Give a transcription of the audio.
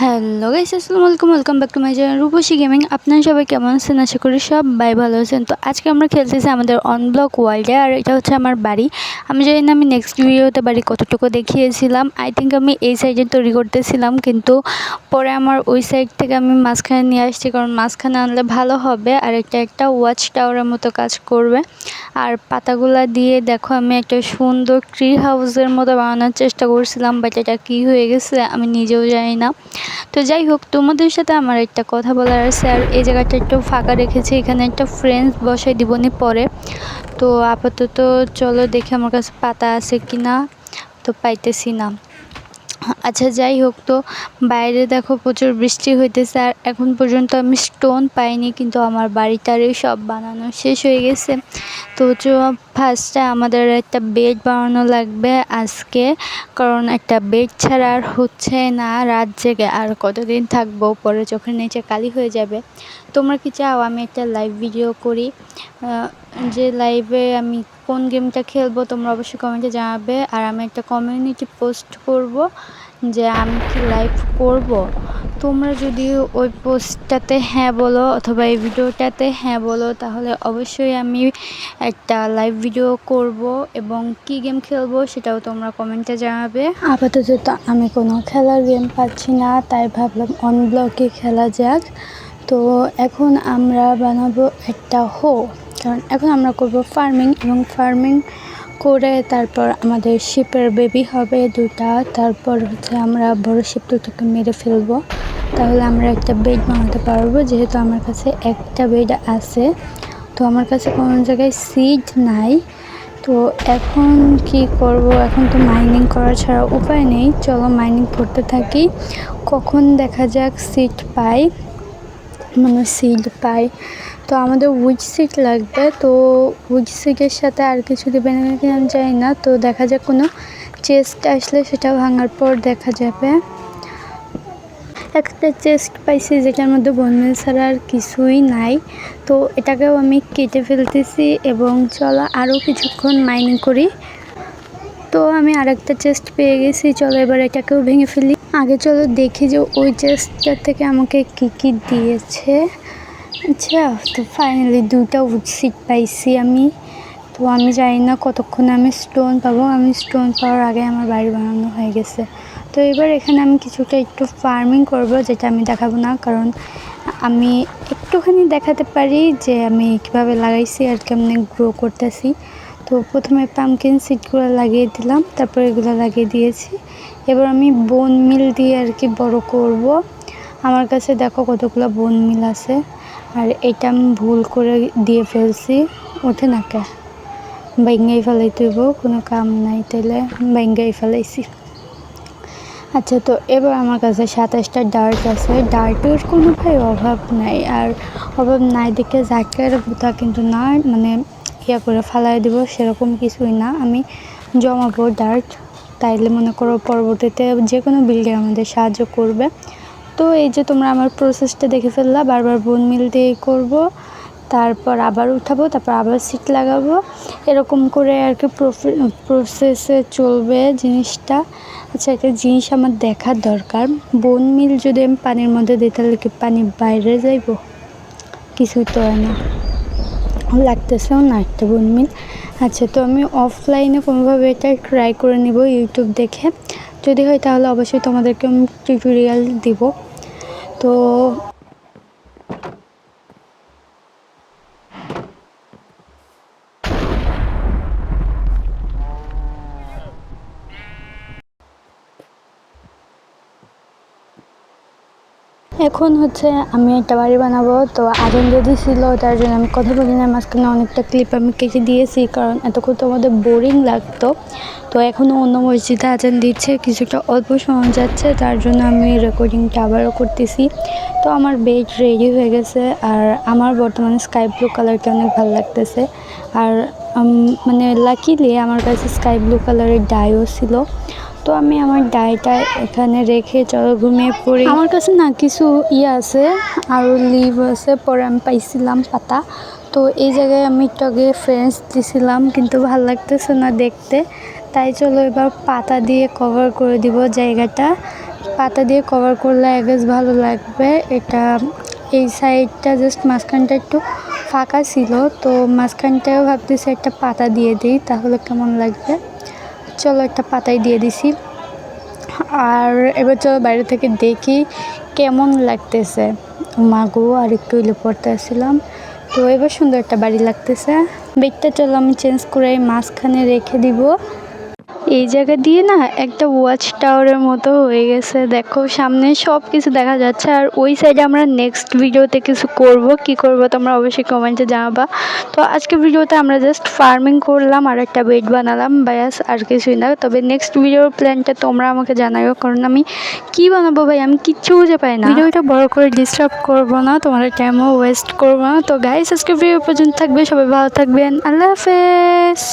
Hello guys, আসসালামু আলাইকুম। Welcome back to my channel Rupashi gaming. আপনারা সবাই কেমন আছেন? আশা করি সবাই ভালো আছেন। তো আজকে আমরা খেলতেছি আমাদের অনব্লক ওয়ার্ল্ডে, আর এটা হচ্ছে আমার বাড়ি। আমি জানি না আমি নেক্সট ভিডিওতে বাড়ি কতটুকু দেখিয়েছিলাম। আই থিঙ্ক আমি এই সাইডে তৈরি করতেছিলাম, কিন্তু পরে আমার ওই সাইড থেকে আমি মাঝখানে নিয়ে আসছি, কারণ মাঝখানে আনলে ভালো হবে আর একটা ওয়াচ টাওয়ারের মতো কাজ করবে। আর পাতাগুলা দিয়ে দেখো আমি একটা সুন্দর ট্রি হাউসের মতো বানানোর চেষ্টা করছিলাম, বাট এটা কী হয়ে গেছে আমি নিজেও জানি না। তো যাই হোক, তোমাদের সাথে আমার একটা কথা বলার আছে। আর এই জায়গাটা একটু ফাঁকা রেখেছি, এখানে একটা ফ্রেন্ডস বসাই দিবনি পরে। তো আপাতত চলো দেখি আমার কাছে পাতা আছে কি না। তো পাইতেছি না। আচ্ছা যাই হোক, তো বাইরে দেখো প্রচুর বৃষ্টি হইতেছে, আর এখন পর্যন্ত আমি স্টোন পাইনি, কিন্তু আমার বাড়িটারই সব বানানো শেষ হয়ে গেছে। তো ফার্স্টে আমাদের একটা বেড বানানো লাগবে আজকে, কারণ একটা বেড ছাড়া আর হচ্ছে না। রাত জেগে আর কতদিন থাকবো, পরে চোখের নিচে কালি হয়ে যাবে। তোমরা কি চাও আমি একটা লাইভ ভিডিও করি? যে লাইভে আমি কোন গেমটা খেলবো তোমরা অবশ্যই কমেন্টে জানাবে। আর আমি একটা কমিউনিটি পোস্ট করব যে আমি কি লাইভ করব। তোমরা যদি ওই পোস্টটাতে হ্যাঁ বলো অথবা এই ভিডিওটাতে হ্যাঁ বলো, তাহলে অবশ্যই আমি একটা লাইভ ভিডিও করব, এবং কি গেম খেলবো সেটাও তোমরা কমেন্টে জানাবে। আপাতত তো আমি কোনো খেলার গেম পাচ্ছি না, তাই ভাবলাম অনব্লকে খেলা যাক। তো এখন আমরা বানাবো একটা কারণ এখন আমরা করব ফার্মিং, এবং ফার্মিং করে তারপর আমাদের শিপের বেবি হবে দুটা। তারপর হচ্ছে আমরা বড় শিপ দুটোকে মেরে ফেলবো, তাহলে আমরা একটা বেড বানাতে পারবো। যেহেতু আমার কাছে একটা বেড আছে, তো আমার কাছে কোনো জায়গায় সিড নাই। তো এখন কি করব? এখন তো মাইনিং করা ছাড়া উপায় নেই। চলো মাইনিং করতে থাকি, কখন দেখা যাক সিড পাই, মানে সিড পাই। তো আমাদের উইচ সিড লাগবে, তো উইচ সিডের সাথে আর কিছু দেবে নাকি আমি জানি না। তো দেখা যাক, কোনো চেস্ট আসলে সেটা ভাঙার পর দেখা যাবে। একটা চেস্ট পাইছি যেটার মধ্যে বনমেল ছাড়া আর কিছুই নাই, তো এটাকেও আমি কেটে ফেলতেছি। এবং চলো আরও কিছুক্ষণ মাইনিং করি। তো আমি আরেকটা চেস্ট পেয়ে গেছি, চলো এবার এটাকেও ভেঙে ফেলি। আগে চলো দেখি যে ওই চেস্টটার থেকে আমাকে কী কী দিয়েছে। আচ্ছা, তো ফাইনালি দুটো উডসিট পাইছি আমি। তো আমি জানি না কতক্ষণে আমি স্টোন পাবো। আমি স্টোন পাওয়ার আগে আমার বাড়ি বানানো হয়ে গেছে। তো এবার এখানে আমি কিছুটা একটু ফার্মিং করব, যেটা আমি দেখাবো না, কারণ আমি একটুখানি দেখাতে পারি যে আমি কীভাবে লাগাইছি আর কেমনে গ্রো করতেছি। তো প্রথমে পামকিন সিডগুলো লাগিয়ে দিলাম, তারপর এগুলো লাগিয়ে দিয়েছি। এবার আমি বোন মিল দিয়ে আর কি বড় করব। আমার কাছে দেখো কতগুলো বোন মিল আছে, আর এটা আমি ভুল করে দিয়ে ফেলছি। ওঠে না কে, বাইঙ্গাই ফেলাইতে হইব, কোনো কাম নাই, তাইলে বাইঙ্গাই ফেলাইছি। আচ্ছা, তো এবার আমার কাছে 27টা ডার্ট আছে। ডার্টের কোনো অভাব নাই, আর অভাব নাই দেখে জাকের তা কিন্তু না, মানে ইয়া করে ফালাই দেব সেরকম কিছুই না। আমি জমাবো ডার্ট, তাইলে মনে করো পরবর্তীতে যে কোনো বিল্ডিং আমাদের সাহায্য করবে। তো এই যে তোমরা আমার প্রসেসটা দেখে ফেললা, বারবার বোন মিল দিয়ে করবো, তারপর আবার উঠাবো, তারপর আবার সিট লাগাবো, এরকম করে আর কি প্রসেসে চলবে জিনিসটা। আচ্ছা, একটা জিনিস আমার দেখার দরকার, বোন মিল যদি আমি পানির মধ্যে দিই তাহলে কি পানি বাইরে যাইব? কিছুই তো হয় না, লাগতেছেও না একটা বোন মিল। আচ্ছা, তো আমি অফলাইনে কোনোভাবে এটা ট্রাই করে নিব ইউটিউব দেখে। যদি হয় তাহলে অবশ্যই তোমাদেরকে আমি টিউটোরিয়াল দিব। তো এখন হচ্ছে আমি একটা বাড়ি বানাবো। তো আগুন যদি ছিল, তার জন্য আমি কথা বলি না, মাঝখানে অনেকটা ক্লিপ আমি কেটে দিয়েছি, কারণ এতক্ষণ তো আমাদের বোরিং লাগতো। তো এখনও অন্য মসজিদে আজান দিচ্ছে, কিছুটা অল্প সময় যাচ্ছে, তার জন্য আমি রেকর্ডিংটা আবারও করতেছি। তো আমার বেড রেডি হয়ে গেছে, আর আমার বর্তমানে স্কাই ব্লু কালারটা অনেক ভালো লাগতেছে। আর মানে লাকিলি আমার কাছে স্কাই ব্লু কালারের ডাইও ছিল। তো আমি আমার ডাইটা এখানে রেখে চলো ঘুমিয়ে পড়ি। আমার কাছে না কিছু আছে, আরও লিভ আছে, পরে আমি পাইছিলাম পাতা। তো এই জায়গায় আমি একটু আগে ফ্রেন্স দিছিলাম, কিন্তু ভালো লাগতেছে না দেখতে, তাই চলো এবার পাতা দিয়ে কভার করে দিব জায়গাটা, পাতা দিয়ে কভার করলে আই ভালো লাগবে। এটা এই সাইডটা জাস্ট মাঝখানটা একটু ফাঁকা ছিল, তো মাঝখানটাও ভাবতেছি একটা পাতা দিয়ে দিই, তাহলে কেমন লাগবে। চলো একটা পাতাই দিয়ে দিছি। আর এবার চলো বাইরে থেকে দেখি কেমন লাগতেছে। মাগো আর একটু হইলে পড়তে আসছিলাম, তো এবার সুন্দর একটা বাড়ি লাগতেছে। বেডটা চলো আমি চেঞ্জ করে মাঝখানে রেখে দিব। এই জায়গা দিয়ে না একটা ওয়াচ টাওয়ারের মতো হয়ে গেছে, দেখো সামনে সব কিছু দেখা যাচ্ছে। আর ওই সাইডে আমরা নেক্সট ভিডিওতে কিছু করব, কি করব তোমরা অবশ্যই কমেন্টে জানাবা। তো আজকে ভিডিওতে আমরা জাস্ট ফার্মিং করলাম আর একটা বেড বানালাম, ব্যাস আর কিছুই না। তবে নেক্সট ভিডিওর প্ল্যানটা তোমরা আমাকে জানাইও, কারণ আমি কি বানাবো ভাই আমি কিচ্ছু বুঝে পাই না। ভিডিওটা বড় করে ডিস্টার্ব করবো না, তোমাদের টাইমও ওয়েস্ট করবো না। তো গাইস আজকে ভিডিও পর্যন্ত থাকবে, সবাই ভালো থাকবেন, আল্লাহ হাফেজ।